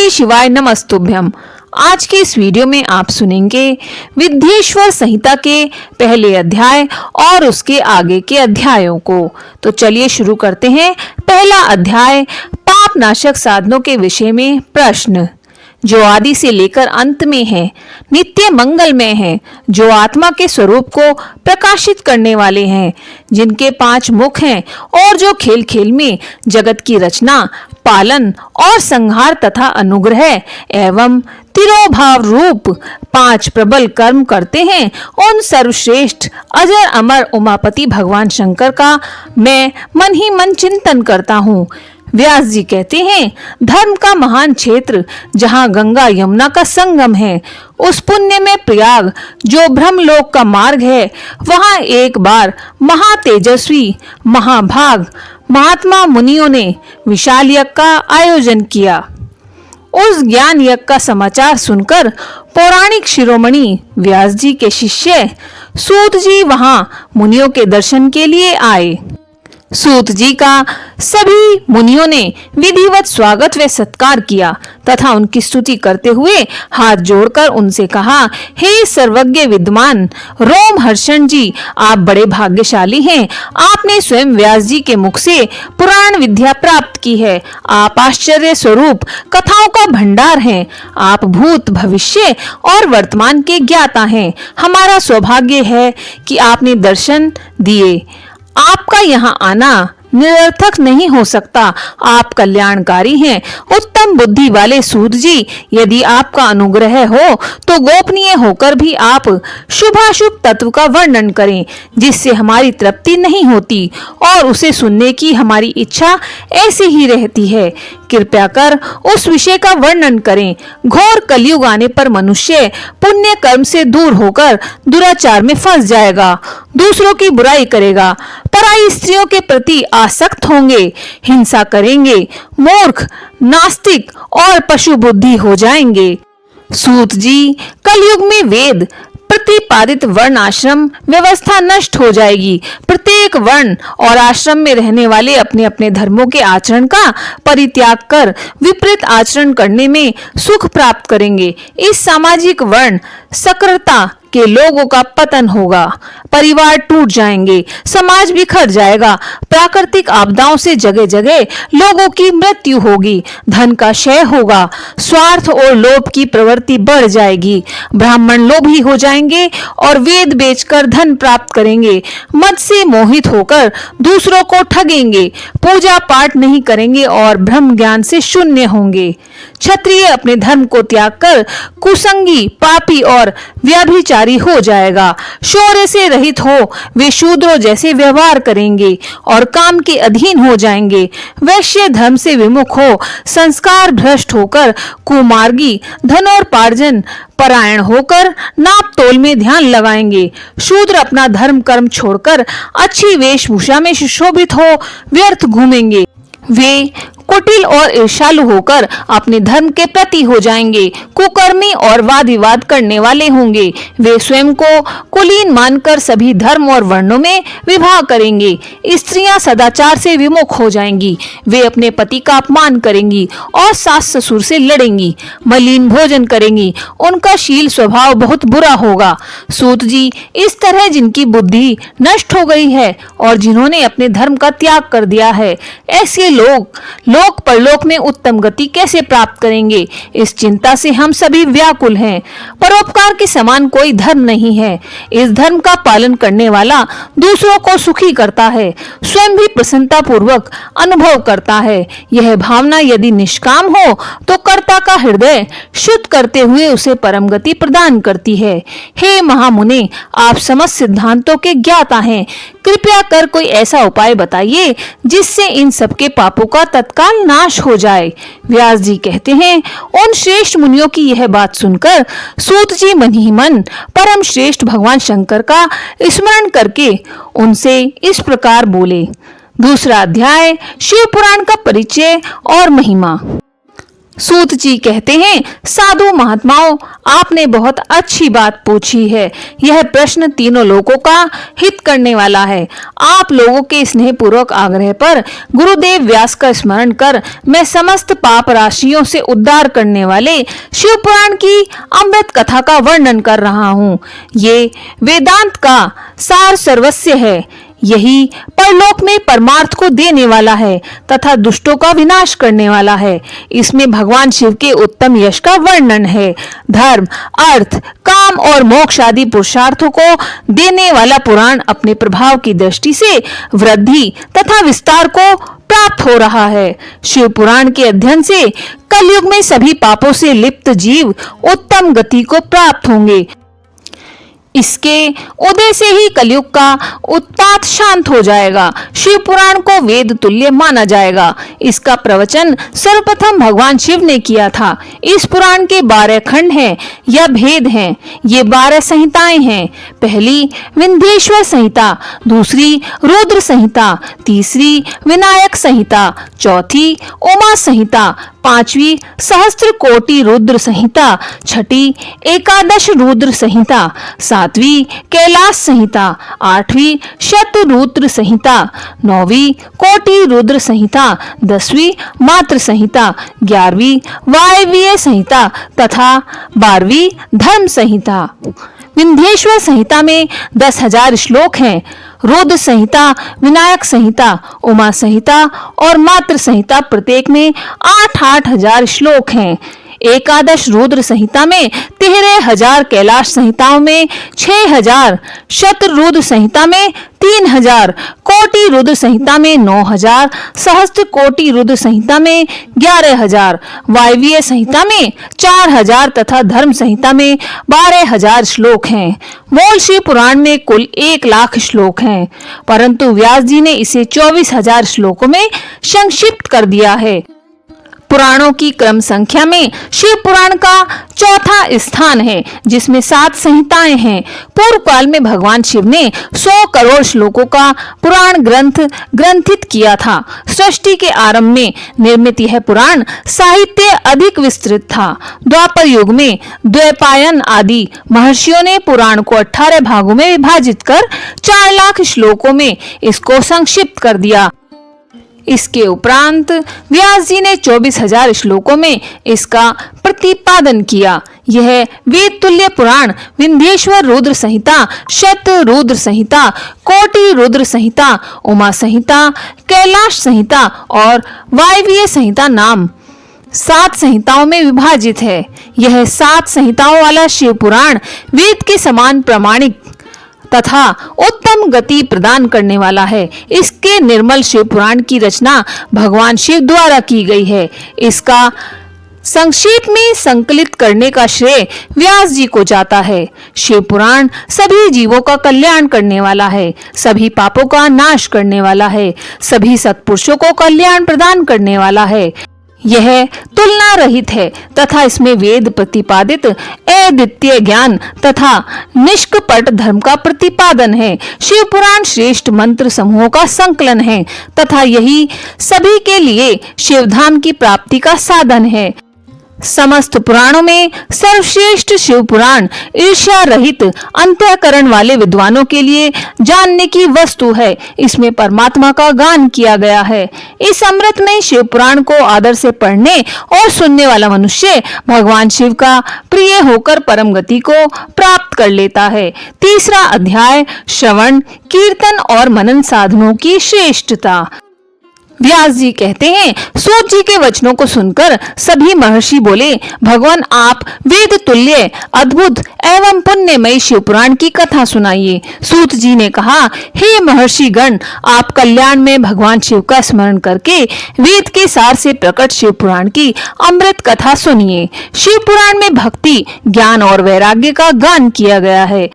श्री शिवाय नमस्तुभ्यम। आज के इस वीडियो में आप सुनेंगे विद्येश्वर संहिता के पहले अध्याय और उसके आगे के अध्यायों को। तो चलिए शुरू करते हैं। पहला अध्याय पाप नाशक साधनों के विषय में प्रश्न, जो आदि से लेकर अंत में है, नित्य मंगलमय है, जो आत्मा के स्वरूप को प्रकाशित करने वाले हैं, जिनके 5 मुख हैं और जो खेल खेल में जगत की रचना, पालन और संहार तथा अनुग्रह एवं तिरोभाव रूप 5 प्रबल कर्म करते हैं, उन सर्वश्रेष्ठ अजर अमर उमापति भगवान शंकर का मैं मन ही मन चिंतन करता हूँ। व्यास जी कहते हैं, धर्म का महान क्षेत्र जहाँ गंगा यमुना का संगम है, उस पुण्य में प्रयाग जो ब्रह्मलोक का मार्ग है, वहाँ एक बार महातेजस्वी महाभाग महात्मा मुनियों ने विशाल यज्ञ का आयोजन किया। उस ज्ञान यज्ञ का समाचार सुनकर पौराणिक शिरोमणि व्यास जी के शिष्य सूत जी वहाँ मुनियों के दर्शन के लिए आए। सूत जी का सभी मुनियों ने विधिवत स्वागत व सत्कार किया तथा उनकी स्तुति करते हुए हाथ जोड़कर उनसे कहा, हे सर्वज्ञ विद्वान रोमहर्षण जी, आप बड़े भाग्यशाली हैं। आपने स्वयं व्यास जी के मुख से पुराण विद्या प्राप्त की है। आप आश्चर्य स्वरूप कथाओं का भंडार हैं। आप भूत भविष्य और वर्तमान के ज्ञाता हैं। हमारा सौभाग्य है कि आपने दर्शन दिए। आपका यहाँ आना निरर्थक नहीं हो सकता। आप कल्याणकारी हैं। उत्तम बुद्धि वाले सूत जी, यदि आपका अनुग्रह हो तो गोपनीय होकर भी आप शुभाशुभ तत्व का वर्णन करें, जिससे हमारी तृप्ति नहीं होती और उसे सुनने की हमारी इच्छा ऐसे ही रहती है। कृपया कर उस विषय का वर्णन करें। घोर कलयुग आने पर मनुष्य पुण्य कर्म से दूर होकर दुराचार में फंस जाएगा, दूसरों की बुराई करेगा, पराई स्त्रियों के प्रति आसक्त होंगे, हिंसा करेंगे, मूर्ख, नास्तिक और पशु बुद्धि हो जाएंगे। सूत जी, कलयुग में वेद प्रतिपादित वर्ण आश्रम व्यवस्था नष्ट हो जाएगी। प्रत्येक वर्ण और आश्रम में रहने वाले अपने अपने धर्मों के आचरण का परित्याग कर विपरीत आचरण करने में सुख प्राप्त करेंगे। इस सामाजिक वर्ण सक्रियता के लोगों का पतन होगा, परिवार टूट जाएंगे, समाज बिखर जाएगा, प्राकृतिक आपदाओं से जगह जगह लोगों की मृत्यु होगी, धन का क्षय होगा, स्वार्थ और लोभ की प्रवृत्ति बढ़ जाएगी, ब्राह्मण लोभी हो जाएंगे और वेद बेचकर धन प्राप्त करेंगे, मद से मोहित होकर दूसरों को ठगेंगे, पूजा पाठ नहीं करेंगे और ब्रह्म ज्ञान से शून्य होंगे। क्षत्रिय अपने धर्म को त्याग कर कुसंगी, पापी और व्यभिचारी हो जाएगा। शौर्य से रहित हो वे शूद्रों जैसे व्यवहार करेंगे और काम के अधीन हो जाएंगे। वैश्य धर्म से विमुख हो संस्कार भ्रष्ट होकर कुमार्गी, धनोपार्जन परायण होकर नाप तोल में ध्यान लगाएंगे। शूद्र अपना धर्म कर्म छोड़कर अच्छी वेशभूषा में सुशोभित हो व्यर्थ घूमेंगे। वे कुटिल और ईर्ष्यालु होकर अपने धर्म के प्रति हो जाएंगे, कुकर्मी और वाद विवाद करने वाले होंगे। वे स्वयं को कुलीन मानकर सभी धर्म और वर्णों में विवाह करेंगे। स्त्रियां सदाचार से विमुख हो जाएंगी। वे अपने पति का अपमान करेंगी और सास ससुर से लड़ेंगी, मलिन भोजन करेंगी। उनका शील स्वभाव बहुत बुरा होगा। सूत जी, इस तरह जिनकी बुद्धि नष्ट हो गई है और जिन्होंने अपने धर्म का त्याग कर दिया है, ऐसे लोग लोक परलोक में उत्तम गति कैसे प्राप्त करेंगे? इस चिंता से हम सभी व्याकुल हैं। परोपकार के समान कोई धर्म नहीं है। इस धर्म का पालन करने वाला दूसरों को सुखी करता है, स्वयं भी प्रसन्नता पूर्वक अनुभव करता है। यह भावना यदि निष्काम हो तो कर्ता का हृदय शुद्ध करते हुए उसे परम गति प्रदान करती है। हे महामुने, आप समस्त सिद्धांतों के ज्ञाता हैं। कृपया कर कोई ऐसा उपाय बताइए जिससे इन सबके पापों का तत्काल नाश हो जाए। व्यास जी कहते हैं, उन श्रेष्ठ मुनियों की यह बात सुनकर सूत जी मन ही मन परम श्रेष्ठ भगवान शंकर का स्मरण करके उनसे इस प्रकार बोले। दूसरा अध्याय शिव पुराण का परिचय और महिमा। सूत जी कहते हैं, साधु महात्माओं, आपने बहुत अच्छी बात पूछी है। यह प्रश्न तीनों लोगों का हित करने वाला है। आप लोगों के स्नेह पूर्वक आग्रह पर गुरुदेव व्यास का स्मरण कर मैं समस्त पाप राशियों से उद्धार करने वाले शिव पुराण की अमृत कथा का वर्णन कर रहा हूँ। ये वेदांत का सार सर्वस्व है। यही परलोक में परमार्थ को देने वाला है तथा दुष्टों का विनाश करने वाला है। इसमें भगवान शिव के उत्तम यश का वर्णन है। धर्म, अर्थ, काम और मोक्ष आदि पुरुषार्थों को देने वाला पुराण अपने प्रभाव की दृष्टि से वृद्धि तथा विस्तार को प्राप्त हो रहा है। शिव पुराण के अध्ययन से कलयुग में सभी पापों से लिप्त जीव उत्तम गति को प्राप्त होंगे। इसके उदय से ही कलयुग का उत्पात शांत हो जाएगा। शिव पुराण को वेद तुल्य माना जाएगा। इसका प्रवचन सर्वप्रथम भगवान शिव ने किया था। इस पुराण के 12 खंड हैं या भेद हैं। ये 12 संहिताएं हैं। पहली विंध्येश्वर संहिता, दूसरी रुद्र संहिता, तीसरी विनायक संहिता, चौथी उमा संहिता, पांचवी सहस्त्र कोटि रुद्र संहिता, छठी एकादश रुद्र संहिता, सातवीं कैलाश संहिता, आठवीं शत रुद्र संहिता, नौवीं कोटि रुद्र संहिता, 10वीं मात्र संहिता, 11वीं वायवीय संहिता तथा 12वीं धर्म संहिता। विंध्येश्वर संहिता में 10,000 श्लोक हैं। रुद्र संहिता, विनायक संहिता, उमा संहिता और मात्र संहिता प्रत्येक में 8-8 हजार श्लोक हैं। एकादश रुद्र संहिता में 13,000, कैलाश संहिताओं में 6,000, शतरुद्र संहिता में 3,000, कोटि रुद्र संहिता में 9,000, सहस्त्र कोटि रुद्र संहिता में 11,000, वायवीय संहिता में 4,000 तथा धर्म संहिता में 12,000 श्लोक हैं। मूल शिव पुराण में कुल 1,00,000 श्लोक हैं, परंतु व्यास जी ने इसे 24,000 श्लोकों में संक्षिप्त कर दिया है। पुराणों की क्रम संख्या में शिव पुराण का चौथा स्थान है, जिसमें 7 संहिताएं हैं। पूर्व काल में भगवान शिव ने 100 करोड़ श्लोकों का पुराण ग्रंथित किया था। सृष्टि के आरंभ में निर्मित यह पुराण साहित्य अधिक विस्तृत था। द्वापर युग में द्वैपायन आदि महर्षियों ने पुराण को 18 भागों में विभाजित कर 4,00,000 श्लोकों में इसको संक्षिप्त कर दिया। इसके उपरांत व्यास जी ने 24,000 श्लोकों में इसका प्रतिपादन किया। यह वेद तुल्य पुराण विंध्येश्वर रुद्र संहिता, शत रुद्र संहिता, कोटि रुद्र संहिता, उमा संहिता, कैलाश संहिता और वायवीय संहिता नाम 7 संहिताओं में विभाजित है। यह 7 संहिताओं वाला शिव पुराण वेद के समान प्रामाणिक तथा उत्तम गति प्रदान करने वाला है। इसके निर्मल शिव पुराण की रचना भगवान शिव द्वारा की गई है। इसका संक्षेप में संकलित करने का श्रेय व्यास जी को जाता है। शिव पुराण सभी जीवों का कल्याण करने वाला है, सभी पापों का नाश करने वाला है, सभी सत्पुरुषों को कल्याण प्रदान करने वाला है। यह तुलना रहित है तथा इसमें वेद प्रतिपादित अद्वितीय ज्ञान तथा निष्कपट धर्म का प्रतिपादन है। शिव पुराण श्रेष्ठ मंत्र समूहों का संकलन है तथा यही सभी के लिए शिवधाम की प्राप्ति का साधन है। समस्त पुराणों में सर्वश्रेष्ठ शिव पुराण ईर्ष्या रहित अंतःकरण वाले विद्वानों के लिए जानने की वस्तु है। इसमें परमात्मा का गान किया गया है। इस अमृत में शिव पुराण को आदर से पढ़ने और सुनने वाला मनुष्य भगवान शिव का प्रिय होकर परम गति को प्राप्त कर लेता है। तीसरा अध्याय श्रवण, कीर्तन और मनन साधनों की श्रेष्ठता। व्यास जी कहते हैं, सूत जी के वचनों को सुनकर सभी महर्षि बोले, भगवान आप वेद तुल्य अद्भुत एवं पुण्यमयी शिव पुराण की कथा सुनाइए। सूत जी ने कहा, हे महर्षि गण, आप कल्याण में भगवान शिव का स्मरण करके वेद के सार से प्रकट शिव पुराण की अमृत कथा सुनिए। शिव पुराण में भक्ति, ज्ञान और वैराग्य का गान किया गया है।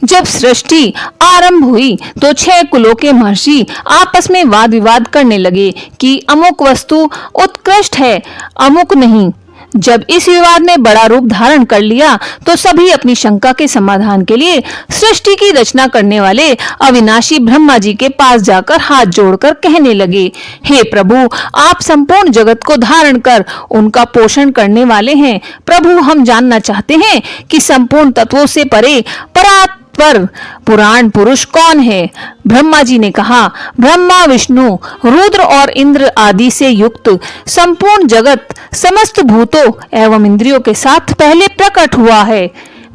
जब सृष्टि आरंभ हुई तो 6 कुलों के महर्षि आपस में वाद विवाद करने लगे कि अमुक वस्तु उत्कृष्ट है, अमुक नहीं। जब इस विवाद ने बड़ा रूप धारण कर लिया तो सभी अपनी शंका के समाधान के लिए सृष्टि की रचना करने वाले अविनाशी ब्रह्मा जी के पास जाकर हाथ जोड़कर कहने लगे, हे प्रभु, आप संपूर्ण जगत को धारण कर उनका पोषण करने वाले हैं। प्रभु, हम जानना चाहते हैं कि संपूर्ण तत्वों से परे पर पुराण पुरुष कौन है? ब्रह्मा जी ने कहा, ब्रह्मा, विष्णु, रुद्र और इंद्र आदि से युक्त संपूर्ण जगत समस्त भूतों एवं इंद्रियों के साथ पहले प्रकट हुआ है।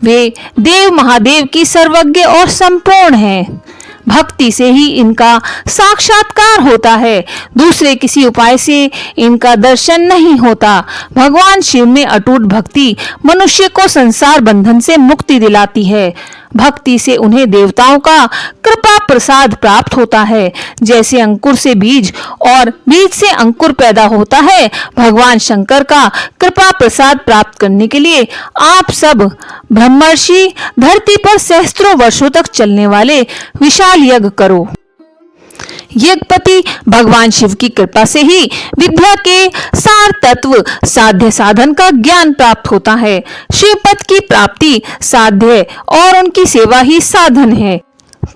वे देव महादेव की सर्वज्ञ और संपूर्ण हैं। भक्ति से ही इनका साक्षात्कार होता है, दूसरे किसी उपाय से इनका दर्शन नहीं होता। भगवान शिव में अटूट भक्ति मनुष्य को संसार बंधन से मुक्ति दिलाती है। भक्ति से उन्हें देवताओं का कृपा प्रसाद प्राप्त होता है। जैसे अंकुर से बीज और बीज से अंकुर पैदा होता है, भगवान शंकर का कृपा प्रसाद प्राप्त करने के लिए आप सब ब्रह्मर्षि धरती पर सहस्त्रों वर्षों तक चलने वाले विशाल यज्ञ करो। यज्ञपति भगवान शिव की कृपा से ही विद्या के सार तत्व साध्य साधन का ज्ञान प्राप्त होता है। शिवपद की प्राप्ति साध्य और उनकी सेवा ही साधन है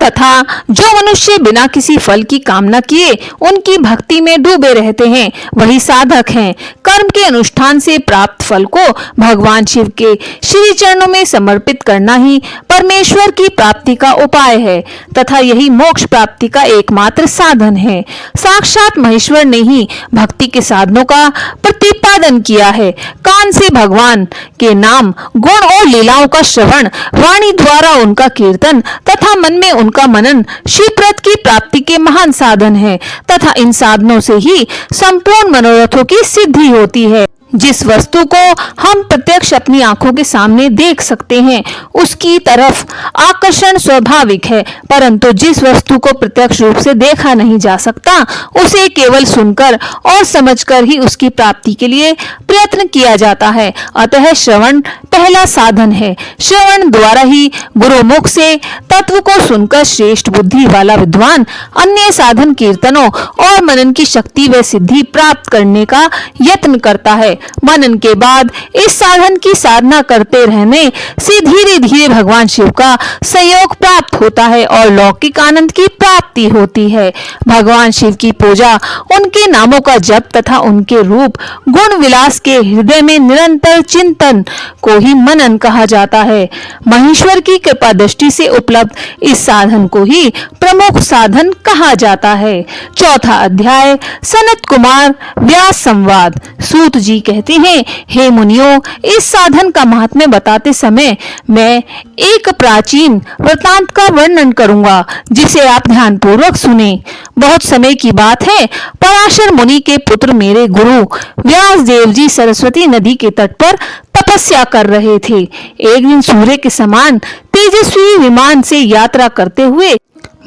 तथा जो मनुष्य बिना किसी फल की कामना किए उनकी भक्ति में डूबे रहते हैं, वही साधक हैं। कर्म के अनुष्ठान से प्राप्त फल को भगवान शिव के श्री चरणों में समर्पित करना ही परमेश्वर की प्राप्ति का उपाय है तथा यही मोक्ष प्राप्ति का एकमात्र साधन है। साक्षात महेश्वर ने ही भक्ति के साधनों का प्रतिपादन किया है। कान से भगवान के नाम, गुण और लीलाओं का श्रवण, वाणी द्वारा उनका कीर्तन तथा मन में उनका मनन शिवप्रद की प्राप्ति के महान साधन है तथा इन साधनों से ही संपूर्ण मनोरथों की सिद्धि होती है। जिस वस्तु को हम प्रत्यक्ष अपनी आंखों के सामने देख सकते हैं उसकी तरफ आकर्षण स्वाभाविक है, परंतु जिस वस्तु को प्रत्यक्ष रूप से देखा नहीं जा सकता उसे केवल सुनकर और समझकर ही उसकी प्राप्ति के लिए प्रयत्न किया जाता है। अतः श्रवण पहला साधन है। श्रवण द्वारा ही गुरुमुख से तत्व को सुनकर श्रेष्ठ बुद्धि वाला विद्वान अन्य साधन कीर्तनों और मनन की शक्ति व सिद्धि प्राप्त करने का यत्न करता है। मनन के बाद इस साधन की साधना करते रहने से धीरे धीरे भगवान शिव का सहयोग प्राप्त होता है और लौकिक आनंद की प्राप्ति होती है। भगवान शिव की पूजा, उनके नामों का जप तथा उनके रूप गुण विलास के हृदय में निरंतर चिंतन को ही मनन कहा जाता है। महेश्वर की कृपा दृष्टि से उपलब्ध इस साधन को ही प्रमुख साधन कहा जाता है। चौथा अध्याय, सनत कुमार व्यास संवाद। सूत जी कहते हैं, हे मुनियों, इस साधन का महात्म्य बताते समय मैं एक प्राचीन वृतांत का वर्णन करूंगा जिसे आप ध्यान पूर्वक सुने। बहुत समय की बात है, पराशर मुनि के पुत्र मेरे गुरु व्यास देव जी सरस्वती नदी के तट पर तपस्या कर रहे थे। एक दिन सूर्य के समान तेजस्वी विमान से यात्रा करते हुए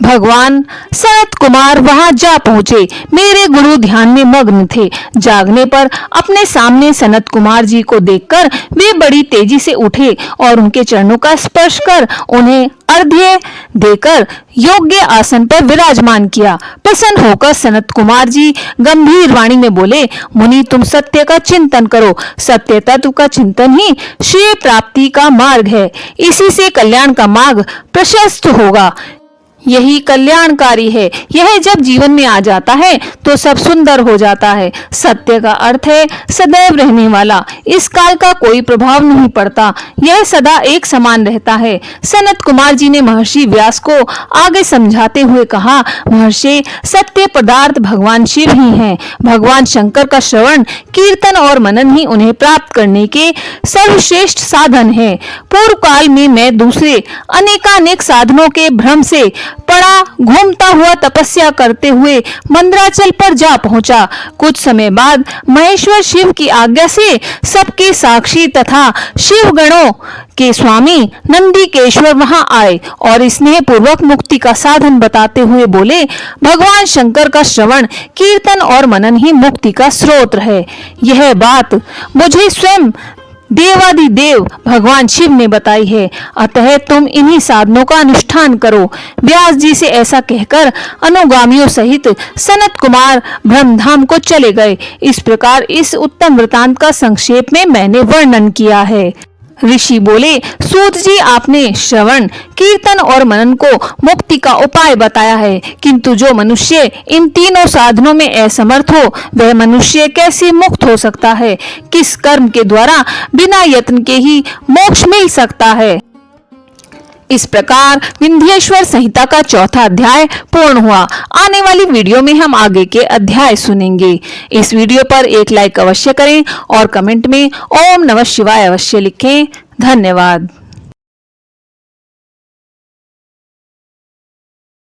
भगवान सनत कुमार वहां जा पहुंचे। मेरे गुरु ध्यान में मग्न थे। जागने पर अपने सामने सनत कुमार जी को देखकर वे बड़ी तेजी से उठे और उनके चरणों का स्पर्श कर उन्हें अर्घ्य देकर योग्य आसन पर विराजमान किया। प्रसन्न होकर सनत कुमार जी गंभीर वाणी में बोले, मुनि, तुम सत्य का चिंतन करो। सत्य तत्व का चिंतन ही श्रेय प्राप्ति का मार्ग है। इसी से कल्याण का मार्ग प्रशस्त होगा। यही कल्याणकारी है। यह जब जीवन में आ जाता है तो सब सुंदर हो जाता है। सत्य का अर्थ है सदैव रहने वाला। इस काल का कोई प्रभाव नहीं पड़ता, यह सदा एक समान रहता है। सनत कुमार जी ने महर्षि व्यास को आगे समझाते हुए कहा, महर्षि, सत्य पदार्थ भगवान शिव ही हैं। भगवान शंकर का श्रवण, कीर्तन और मनन ही उन्हें प्राप्त करने के सर्वश्रेष्ठ साधन है। पूर्व काल में मैं दूसरे अनेकानेक साधनों के भ्रम से पड़ा घूमता हुआ तपस्या करते हुए मंदराचल पर जा पहुंचा। कुछ समय बाद महेश्वर शिव की आज्ञा से सबके साक्षी तथा शिव गणों के स्वामी नंदीकेश्वर वहां आए और स्नेह पूर्वक मुक्ति का साधन बताते हुए बोले, भगवान शंकर का श्रवण, कीर्तन और मनन ही मुक्ति का स्रोत है। यह बात मुझे स्वयं देवादिदेव भगवान शिव ने बताई है। अतः तुम इन्हीं साधनों का अनुष्ठान करो। व्यास जी से ऐसा कहकर अनुगामियों सहित सनत कुमार ब्रह्मधाम को चले गए। इस प्रकार इस उत्तम वृतांत का संक्षेप में मैंने वर्णन किया है। ऋषि बोले, सूत जी, आपने श्रवण, कीर्तन और मनन को मुक्ति का उपाय बताया है, किंतु जो मनुष्य इन तीनों साधनों में असमर्थ हो वह मनुष्य कैसे मुक्त हो सकता है? किस कर्म के द्वारा बिना यत्न के ही मोक्ष मिल सकता है? इस प्रकार विंध्येश्वर संहिता का चौथा अध्याय पूर्ण हुआ। आने वाली वीडियो में हम आगे के अध्याय सुनेंगे। इस वीडियो पर एक लाइक अवश्य करें और कमेंट में ओम नमः शिवाय अवश्य लिखें। धन्यवाद।